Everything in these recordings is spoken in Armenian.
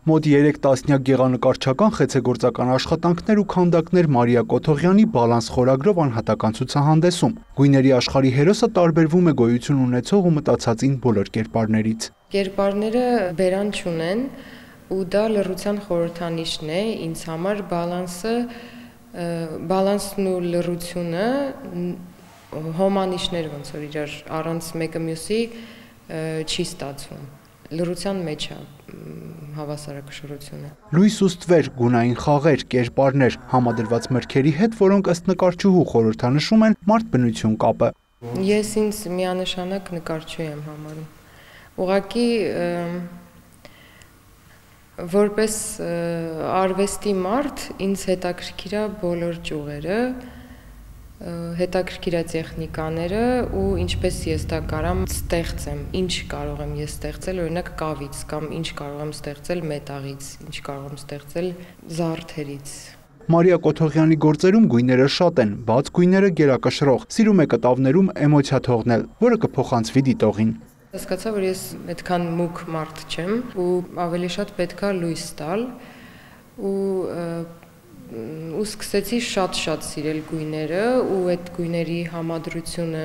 Մոտ 3 տասնյակ գեղանկարչական խեցեգործական աշխատանքներ ու քանդակներ Մարիա Կոթողյանի «Բալանս» խորագրով անհատական ցուցահանդեսում։ Գույների աշխարհի հերոսը տարբերվում է գոյություն ունեցող ու մտածածին բոլոր կերպարներից։ Կերպարները բերան չունեն ու դա լռության խորհրդանիշն է ինձ համար բալանսն ու լռությունը հոմանիշներ ոնց որ իրար առանց մեկը մյուսի չի ստացվում։ Լռության մեջ է հավասարակշռությունը։ Լույս ու ստվեր, գունային խաղեր, կերպարներ, համադրված մրգերի հետ, որոնք ըստ նկարչուհու խորհրդանշում են մարդ-բնություն կապը։ Ես ինձ միանշանակ նկարչուհի եմ համարում։ Ուղղակի որպես արվեստի մարդ ինձ հետաքրքիր է բոլոր ճյուղերը, հետաքրքիր է տեխնիկաները ու ինչպես ես դա կարամ ստեղծեմ, ինչ կարող եմ ես ստեղծել, օրինակ կավից կամ ինչ կարող եմ ստեղծել մետաղից, ինչ կարող եմ ստեղծել զարդերից։ Մարիա Կոթողյանի գործերում գույները շատ են, բաց գույները գերակշռող, սիրում է կտավներում էմոցիա թողնել, որը կփոխանցվի դիտողին։ Հասկացա, որ ես այդքան մուգ մարդ չեմ ու ավելի շատ պետքա լույս տալ ու սկսեցի շատ սիրել գույները ու այդ գույների համադրությունը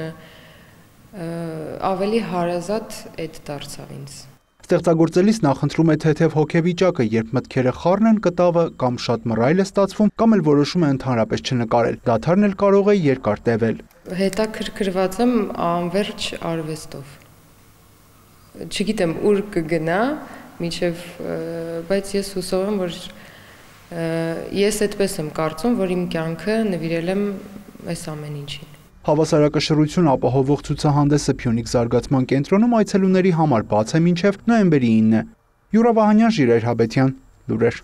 ավելի հարազատ այդ դարձավ ինձ։ Ստեղծագործելիս նախընտրում է թեթև հոգեվիճակը, երբ մտքերը խառն են, կտավը կամ շատ մռայլ է ստացվում, կամ էլ որոշում է ընդհանրապես չնկարել։ Դադարն էլ կարող է երկար տևել։ Հետաքրքրված եմ անվերջ արվեստով։ Չգիտեմ ուր կգնա, բայց ես հուսով եմ, որ ես այդպես եմ կարծում, որ իմ կյանքը նվիրել եմ այս ամեն ինչին։ Հավասարակշռություն ապահովող ցուցահանդեսը Փյունիկ զարգացման կենտրոնում այցելուների համար բաց է մինչև նոյեմբերի 9-ը։ Յուրա Վահանյան, Ժիրայր Հաբետյան, լուրեր։